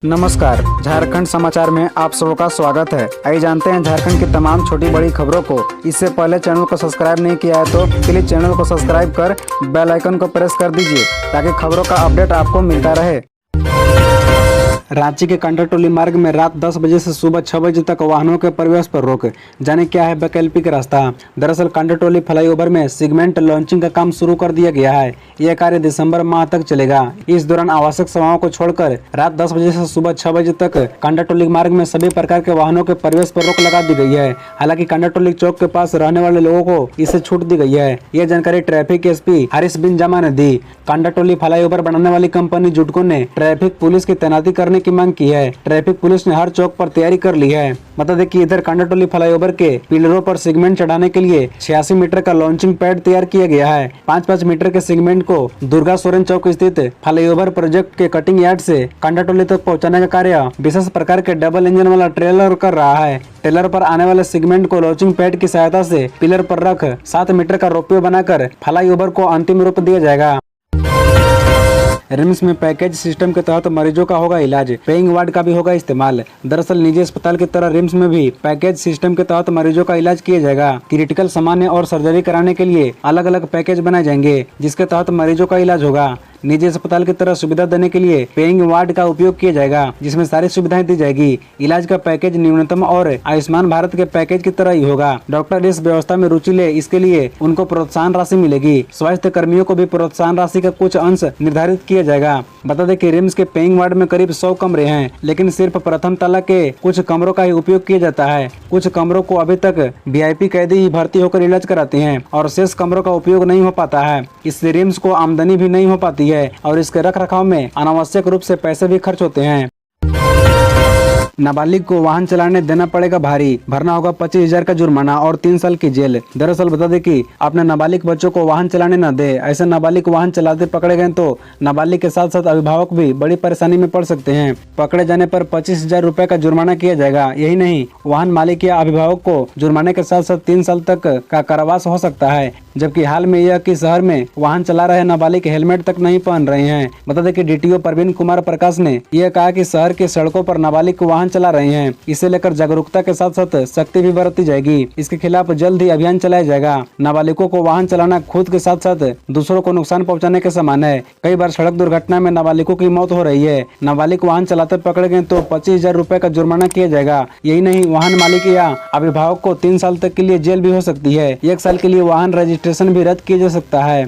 नमस्कार, झारखंड समाचार में आप सबका स्वागत है। आइए जानते हैं झारखंड की तमाम छोटी बड़ी खबरों को। इससे पहले चैनल को सब्सक्राइब नहीं किया है तो प्लीज चैनल को सब्सक्राइब कर बेल आइकन को प्रेस कर दीजिए ताकि खबरों का अपडेट आपको मिलता रहे। रांची के कंडरटोली मार्ग में रात 10 बजे से सुबह 6 बजे तक वाहनों के प्रवेश पर रोक। जाने क्या है वैकल्पिक रास्ता। दरअसल कंडरटोली फ्लाईओवर में सेगमेंट लॉन्चिंग का काम शुरू कर दिया गया है। यह कार्य दिसंबर माह तक चलेगा। इस दौरान आवश्यक सेवाओं को छोड़कर रात 10 बजे से सुबह 6 बजे तक कंडरटोली मार्ग में सभी प्रकार के वाहनों के प्रवेश पर रोक लगा दी गई है। हालांकि कंडरटोली चौक के पास रहने वाले लोगों को इससे छूट दी गई है। यह जानकारी ट्रैफिक एसपी हारिस बिन जमा ने दी। कंडरटोली फ्लाईओवर बनाने वाली कंपनी जुडको ने ट्रैफिक पुलिस की तैनाती करने की मांग की है। ट्रैफिक पुलिस ने हर चौक पर तैयारी कर ली है। बता दें कि इधर कंडरटोली फ्लाईओवर के पिलरों पर सेगमेंट चढ़ाने के लिए 86 मीटर का लॉन्चिंग पैड तैयार किया गया है। 5-5 मीटर के सेगमेंट को दुर्गा सोरेन चौक स्थित फ्लाईओवर प्रोजेक्ट के कटिंग यार्ड से कंडरटोली तक पहुंचाने का कार्य विशेष प्रकार के डबल इंजन वाला ट्रेलर कर रहा है। ट्रेलर पर आने वाले सेगमेंट को लॉन्चिंग पैड की सहायता से पिलर पर रख 7 मीटर का रोपवे बनाकर फ्लाईओवर को अंतिम रूप दिया जाएगा। रिम्स में पैकेज सिस्टम के तहत मरीजों का होगा इलाज, पेइंग वार्ड का भी होगा इस्तेमाल। दरअसल निजी अस्पताल की तरह रिम्स में भी पैकेज सिस्टम के तहत मरीजों का इलाज किया जाएगा। क्रिटिकल सामान्य और सर्जरी कराने के लिए अलग अलग पैकेज बनाए जाएंगे जिसके तहत मरीजों का इलाज होगा। निजी अस्पताल की तरह सुविधा देने के लिए पेइंग वार्ड का उपयोग किया जाएगा जिसमें सारी सुविधाएं दी जाएगी। इलाज का पैकेज न्यूनतम और आयुष्मान भारत के पैकेज की तरह ही होगा। डॉक्टर इस व्यवस्था में रुचि ले इसके लिए उनको प्रोत्साहन राशि मिलेगी। स्वास्थ्य कर्मियों को भी प्रोत्साहन राशि का कुछ अंश निर्धारित किया जाएगा। बता दें कि रिम्स के पेइंग वार्ड में करीब 100 कमरे हैं, लेकिन सिर्फ प्रथम तला के कुछ कमरों का ही उपयोग किया जाता है। कुछ कमरों को अभी तक VIP कैदी ही भर्ती होकर इलाज कराते हैं और शेष कमरों का उपयोग नहीं हो पाता है। इससे रिम्स को आमदनी भी नहीं हो पाती है और इसके रख रखाव में अनावश्यक रूप से पैसे भी खर्च होते हैं। नाबालिग को वाहन चलाने देना पड़ेगा भारी, भरना होगा 25,000 का जुर्माना और 3 साल की जेल। दरअसल बता दें कि अपने नाबालिग बच्चों को वाहन चलाने न दे। ऐसे नाबालिग वाहन चलाते पकड़े गए तो नाबालिग के साथ साथ अभिभावक भी बड़ी परेशानी में पड़ सकते हैं। पकड़े जाने पर 25,000 रुपए का जुर्माना किया जाएगा। यही नहीं, वाहन मालिक या अभिभावक को जुर्माने के साथ साथ 3 साल तक का कारावास हो सकता है। जबकि हाल में यह कि शहर में वाहन चला रहे नाबालिग हेलमेट तक नहीं पहन रहे हैं। बता दें कि DTO प्रवीण कुमार प्रकाश ने यह कहा कि शहर के सड़कों पर नाबालिग वाहन चला रहे हैं। इसे लेकर जागरूकता के साथ साथ सख्ती भी बरती जाएगी। इसके खिलाफ जल्द ही अभियान चलाया जाएगा। नाबालिगों को वाहन चलाना खुद के साथ साथ दूसरों को नुकसान पहुंचाने के समान है। कई बार सड़क दुर्घटना में नाबालिगों की मौत हो रही है। नाबालिग वाहन चलाते पकड़े गए तो 25,000 रुपए का जुर्माना किया जाएगा। यही नहीं, वाहन मालिक या अभिभावक को 3 साल तक के लिए जेल भी हो सकती है। 1 साल के लिए वाहन रजिस्ट्रेशन भी रद्द किया जा सकता है।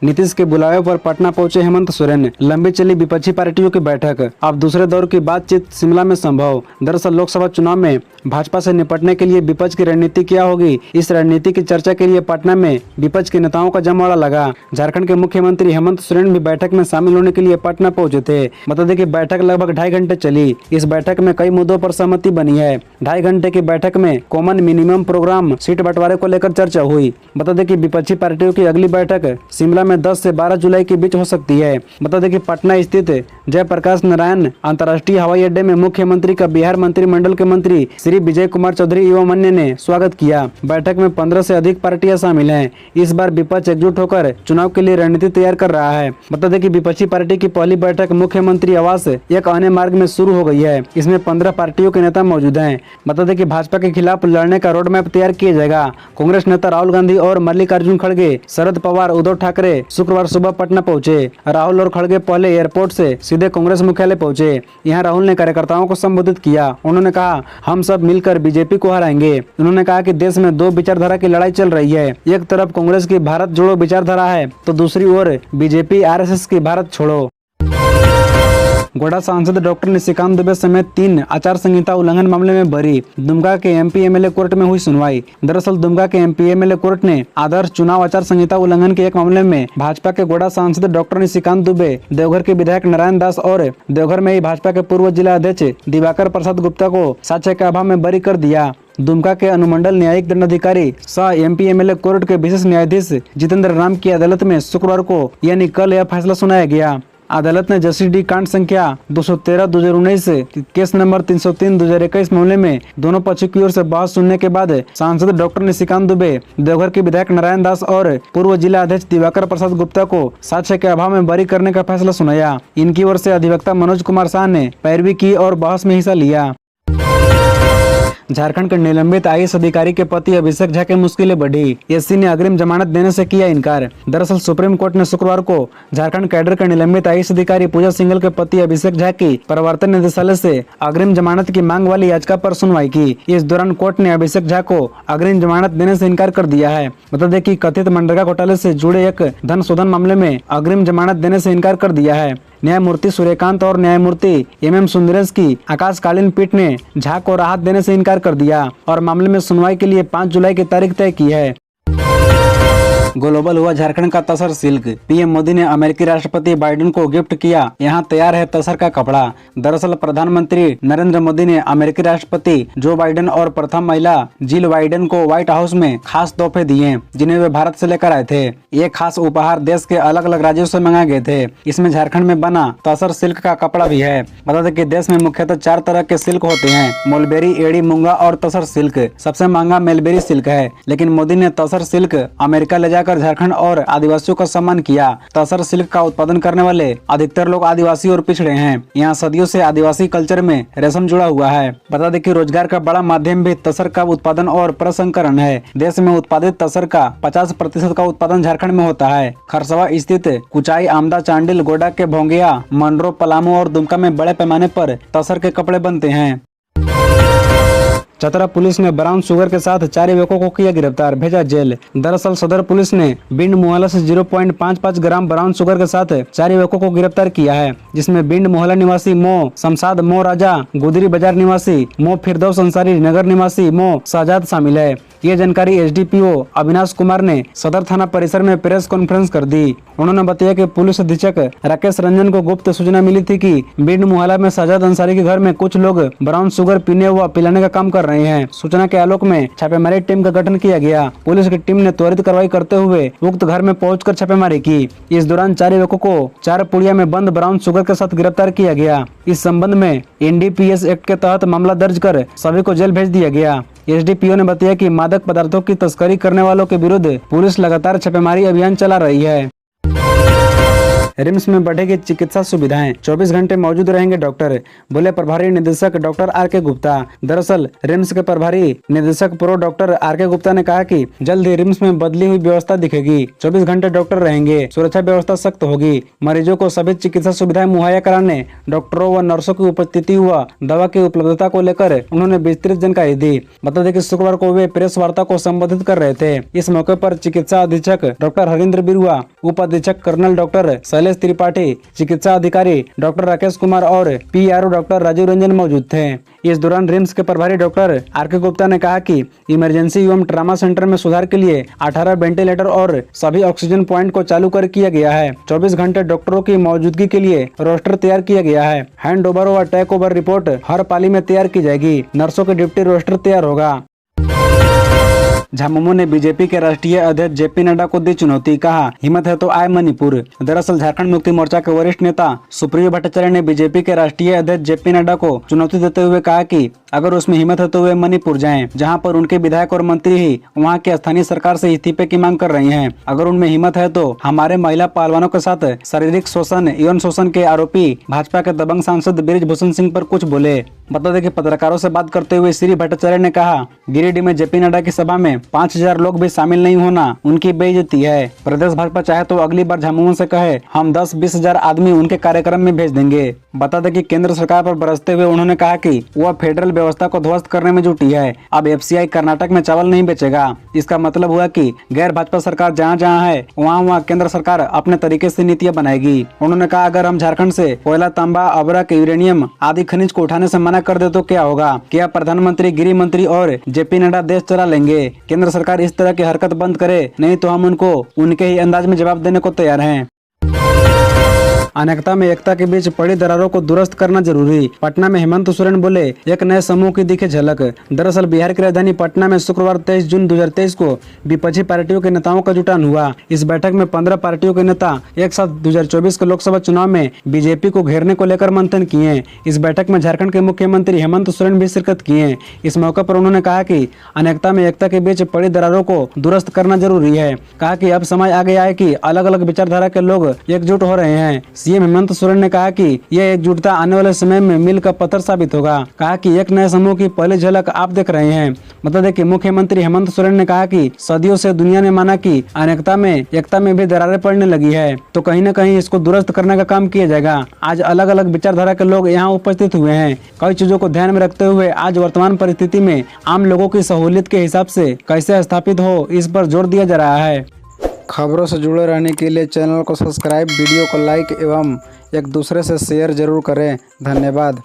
नीतीश के बुलावे पर पटना पहुंचे हेमंत सोरेन। लंबी चली विपक्षी पार्टियों की बैठक, अब दूसरे दौर की बातचीत शिमला में संभव। दरअसल लोकसभा चुनाव में भाजपा से निपटने के लिए विपक्ष की रणनीति क्या होगी, इस रणनीति की चर्चा के लिए पटना में विपक्ष के नेताओं का जमवाड़ा लगा। झारखंड के मुख्यमंत्री हेमंत सोरेन भी बैठक में शामिल होने के लिए पटना पहुंचे थे। बता दें कि बैठक लगभग 2.5 घंटे चली। इस बैठक में कई मुद्दों पर सहमति बनी है। 2.5 घंटे की बैठक में कॉमन मिनिमम प्रोग्राम सीट बंटवारे को लेकर चर्चा हुई। बता दें कि विपक्षी पार्टियों की अगली बैठक शिमला में 10 से 12 जुलाई के बीच हो सकती है। बता दें कि पटना स्थित जयप्रकाश नारायण अंतर्राष्ट्रीय हवाई अड्डे में मुख्यमंत्री का बिहार मंत्रिमंडल के मंत्री श्री विजय कुमार चौधरी एवं अन्य ने स्वागत किया। बैठक में 15 से अधिक पार्टियां शामिल हैं। इस बार विपक्ष एकजुट होकर चुनाव के लिए रणनीति तैयार कर रहा है। बता दें कि विपक्षी पार्टी की पहली बैठक मुख्यमंत्री आवास एक अन्य मार्ग में शुरू हो गई है। इसमें 15 पार्टियों के नेता मौजूद हैं। बता दें कि भाजपा के खिलाफ लड़ने का रोड मैप तैयार किया जाएगा। कांग्रेस नेता राहुल गांधी और मल्लिकार्जुन खड़गे, शरद पवार, उद्धव ठाकरे शुक्रवार सुबह पटना पहुंचे। राहुल और खड़गे पहले एयरपोर्ट से सीधे कांग्रेस मुख्यालय पहुंचे। यहां राहुल ने कार्यकर्ताओं को संबोधित किया। उन्होंने कहा, हम सब मिलकर बीजेपी को हराएंगे। उन्होंने कहा कि देश में 2 विचारधारा की लड़ाई चल रही है। एक तरफ कांग्रेस की भारत जोड़ो विचारधारा है तो दूसरी ओर बीजेपी RSS की भारत छोड़ो। गोड्डा सांसद डॉक्टर निशिकांत दुबे समेत 3 आचार संहिता उल्लंघन मामले में बरी। दुमका के MP MLA कोर्ट में हुई सुनवाई। दरअसल दुमका के MP MLA कोर्ट ने आदर्श चुनाव आचार संहिता उल्लंघन के एक मामले में भाजपा के गोड्डा सांसद डॉक्टर निशिकांत दुबे, देवघर के विधायक नारायण दास और देवघर में ही भाजपा के पूर्व जिला अध्यक्ष दिवाकर प्रसाद गुप्ता को साक्ष्य के अभाव में बरी कर दिया। दुमका के अनुमंडल न्यायिक दंडाधिकारी सह MP MLA कोर्ट के विशेष न्यायाधीश जितेंद्र राम की अदालत में शुक्रवार को यानी कल यह फैसला सुनाया गया। अदालत ने जस्टिस डी कांड संख्या 213/2019 केस नंबर 303/2021 मामले में दोनों पक्षों की ओर से बहस सुनने के बाद सांसद डॉक्टर निशिकांत दुबे, देवघर के विधायक नारायण दास और पूर्व जिला अध्यक्ष दिवाकर प्रसाद गुप्ता को साक्ष्य के अभाव में बरी करने का फैसला सुनाया। इनकी ओर से अधिवक्ता मनोज कुमार शाह ने पैरवी की और बहस में हिस्सा लिया। झारखंड के निलंबित आईएएस अधिकारी के पति अभिषेक झा की मुश्किलें बढ़ी। एससी ने अग्रिम जमानत देने से किया इनकार। दरअसल सुप्रीम कोर्ट ने शुक्रवार को झारखंड कैडर के निलंबित आईएएस अधिकारी पूजा सिंघल के पति अभिषेक झा की प्रवर्तन निदेशालय से अग्रिम जमानत की मांग वाली याचिका पर सुनवाई की। इस दौरान कोर्ट ने अभिषेक झा को अग्रिम जमानत देने से इनकार कर दिया है। बता दें कि कथित मनरेगा घोटाले से जुड़े एक धन शोधन मामले में अग्रिम जमानत देने से इनकार कर दिया है। न्यायमूर्ति सूर्यकांत और न्यायमूर्ति एम सुंदरेश की आकाशकालीन पीठ ने झा को राहत देने से इनकार कर दिया और मामले में सुनवाई के लिए 5 जुलाई की तारीख तय की है। ग्लोबल हुआ झारखंड का तसर सिल्क। पीएम मोदी ने अमेरिकी राष्ट्रपति बाइडेन को गिफ्ट किया। यहाँ तैयार है तसर का कपड़ा। दरअसल प्रधानमंत्री नरेंद्र मोदी ने अमेरिकी राष्ट्रपति जो बाइडेन और प्रथम महिला जिल बाइडेन को व्हाइट हाउस में खास तोहफे दिए, जिन्हें वे भारत से लेकर आए थे। ये खास उपहार देश के अलग अलग राज्यों से मंगाए गए थे। इसमें झारखंड में बना तसर सिल्क का कपड़ा भी है। बता दें कि देश में मुख्यतः 4 तरह के सिल्क होते हैं, मलबेरी, एड़ी, मूंगा और तसर सिल्क। सबसे महंगा मलबेरी सिल्क है, लेकिन मोदी ने तसर सिल्क अमेरिका ले जाकर झारखंड और आदिवासियों का सम्मान किया। तसर सिल्क का उत्पादन करने वाले अधिकतर लोग आदिवासी और पिछड़े हैं। यहाँ सदियों से आदिवासी कल्चर में रेशम जुड़ा हुआ है। बता दें कि रोजगार का बड़ा माध्यम भी तसर का उत्पादन और प्रसंस्करण है। देश में उत्पादित तसर का 50% का उत्पादन झारखंड में होता है। खरसवा स्थित कुचाई, आमदा, चांडिल, गोडा के भोंगिया, मंडरो, पलामू और दुमका में बड़े पैमाने पर तसर के कपड़े बनते हैं। चतरा पुलिस ने ब्राउन शुगर के साथ 4 युवकों को किया गिरफ्तार, भेजा जेल। दरअसल सदर पुलिस ने बिंड मोहल्ला से 0.55 ग्राम ब्राउन शुगर के साथ 4 युवकों को गिरफ्तार किया है, जिसमें बिंड मोहल्ला निवासी मो शमशाद, मो राजा, गुदरी बाजार निवासी मो फिरदौस अंसारी, नगर निवासी मो शहजाद शामिल है। ये जानकारी एसडीपीओ अविनाश कुमार ने सदर थाना परिसर में प्रेस कॉन्फ्रेंस कर दी। उन्होंने बताया कि पुलिस अधीक्षक राकेश रंजन को गुप्त सूचना मिली थी कि बिंड मोहल्ला में शहजाद अंसारी के घर में कुछ लोग ब्राउन शुगर पीने व पिलाने का काम कर रहे हैं। सूचना के आलोक में छापेमारी टीम का गठन किया गया। पुलिस की टीम ने त्वरित कार्रवाई करते हुए उक्त घर में पहुंचकर छापेमारी की। इस दौरान 4 युवकों को 4 पुड़िया में बंद ब्राउन शुगर के साथ गिरफ्तार किया गया। इस संबंध में एनडीपीएस एक्ट के तहत मामला दर्ज कर सभी को जेल भेज दिया गया। एसडीपीओ ने बताया कि मादक पदार्थों की तस्करी करने वालों के विरुद्ध पुलिस लगातार छापेमारी अभियान चला रही है। रिम्स में बढ़ेगी चिकित्सा सुविधाएं, 24 घंटे मौजूद रहेंगे डॉक्टर, बोले प्रभारी निदेशक डॉक्टर आर.के. गुप्ता। दरअसल रिम्स के प्रभारी निदेशक प्रो डॉक्टर आर.के. गुप्ता ने कहा कि जल्द ही रिम्स में बदली हुई व्यवस्था दिखेगी। 24 घंटे डॉक्टर रहेंगे, सुरक्षा व्यवस्था सख्त होगी। मरीजों को सभी चिकित्सा सुविधाएं मुहैया कराने, डॉक्टरों व नर्सों की उपस्थिति व दवा की उपलब्धता को लेकर उन्होंने विस्तृत जानकारी दी। बता दें कि शुक्रवार को वे प्रेस वार्ता को संबोधित कर रहे थे। इस मौके पर चिकित्सा अधीक्षक डॉक्टर हरिंद्र बिरुआ, उप अधीक्षक कर्नल डॉक्टर त्रिपाठी, चिकित्सा अधिकारी डॉक्टर राकेश कुमार और पीआरओ डॉक्टर राजीव रंजन मौजूद थे। इस दौरान रिम्स के प्रभारी डॉक्टर आर.के. गुप्ता ने कहा कि इमरजेंसी एवं ट्रामा सेंटर में सुधार के लिए 18 वेंटिलेटर और सभी ऑक्सीजन प्वाइंट को चालू कर किया गया है। 24 घंटे डॉक्टरों की मौजूदगी के लिए रोस्टर तैयार किया गया है। हैंड ओवर व टेक ओवर रिपोर्ट हर पाली में तैयार की जाएगी। नर्सों के ड्यूटी रोस्टर तैयार होगा। झामुमो ने बीजेपी के राष्ट्रीय अध्यक्ष जेपी नड्डा को दी चुनौती, कहा हिम्मत है तो आए मणिपुर। दरअसल झारखंड मुक्ति मोर्चा के वरिष्ठ नेता सुप्रियो भट्टाचार्य ने बीजेपी के राष्ट्रीय अध्यक्ष जेपी नड्डा को चुनौती देते हुए कहा कि अगर उसमें हिम्मत है तो वे मणिपुर जाएं, जहां पर उनके विधायक और मंत्री ही वहां की स्थानीय सरकार से इस्तीफे की मांग कर रही हैं। अगर उनमें हिम्मत है तो हमारे महिला पहलवानों के साथ शारीरिक शोषण, यौन शोषण के आरोपी भाजपा के दबंग सांसद बृजभूषण सिंह पर कुछ बोले। बता दें कि पत्रकारों से बात करते हुए श्री भट्टाचार्य ने कहा, गिरिडीह में जेपी नड्डा की सभा में 5000 लोग भी शामिल नहीं होना उनकी बेइज्जती है। प्रदेश भाजपा चाहे तो अगली बार झामुमो से कहे, हम 10-20 हजार आदमी उनके कार्यक्रम में भेज देंगे। बता दें कि केंद्र सरकार पर बरसते हुए उन्होंने कहा कि वह फेडरल व्यवस्था को ध्वस्त करने में जुटी है। अब एफसीआई कर्नाटक में चावल नहीं बेचेगा। इसका मतलब हुआ कि गैर भाजपा सरकार जहाँ जहाँ है वहाँ केंद्र सरकार अपने तरीके से नीतियाँ बनाएगी। उन्होंने कहा, अगर हम झारखंड से कोयला, तांबा, अबरक, यूरेनियम आदि खनिज को उठाने से मना कर दे तो क्या होगा? क्या प्रधानमंत्री, गृह मंत्री और जेपी नड्डा देश चला लेंगे? केंद्र सरकार इस तरह की हरकत बंद करे, नहीं तो हम उनको उनके ही अंदाज में जवाब देने को तैयार हैं। अनेकता में एकता के बीच पड़ी दरारों को दुरुस्त करना जरूरी। पटना में हेमंत सोरेन बोले, एक नए समूह की दिखे झलक। दरअसल बिहार की राजधानी पटना में शुक्रवार 23 जून 2023 को विपक्षी पार्टियों के नेताओं का जुटान हुआ। इस बैठक में 15 पार्टियों के नेता एक साथ 2024 के लोकसभा चुनाव में बीजेपी को घेरने को लेकर मंथन किए। इस बैठक में झारखंड के मुख्यमंत्री हेमंत सोरेन भी शिरकत किए। इस मौके पर उन्होंने कहा कि अनेकता में एकता के बीच पड़ी दरारों को दुरुस्त करना जरूरी है। कहा कि अब समय आ गया है कि अलग अलग विचारधारा के लोग एकजुट हो रहे हैं। सीएम हेमंत सोरेन ने कहा कि यह एकजुटता आने वाले समय में मील का पत्थर साबित होगा। कहा कि एक नए समूह की पहली झलक आप देख रहे हैं। बता दें कि मुख्यमंत्री हेमंत सोरेन ने कहा कि सदियों से दुनिया ने माना कि अनेकता में एकता में भी दरारें पड़ने लगी है, तो कहीं न कहीं इसको दुरुस्त करने का काम किया जाएगा। आज अलग अलग विचारधारा के लोग यहाँ उपस्थित हुए हैं। कई चीजों को ध्यान में रखते हुए आज वर्तमान परिस्थिति में आम लोगों की सहूलियत के हिसाब से कैसे स्थापित हो, इस पर जोर दिया जा रहा है। खबरों से जुड़े रहने के लिए चैनल को सब्सक्राइब, वीडियो को लाइक एवं एक दूसरे से शेयर जरूर करें। धन्यवाद।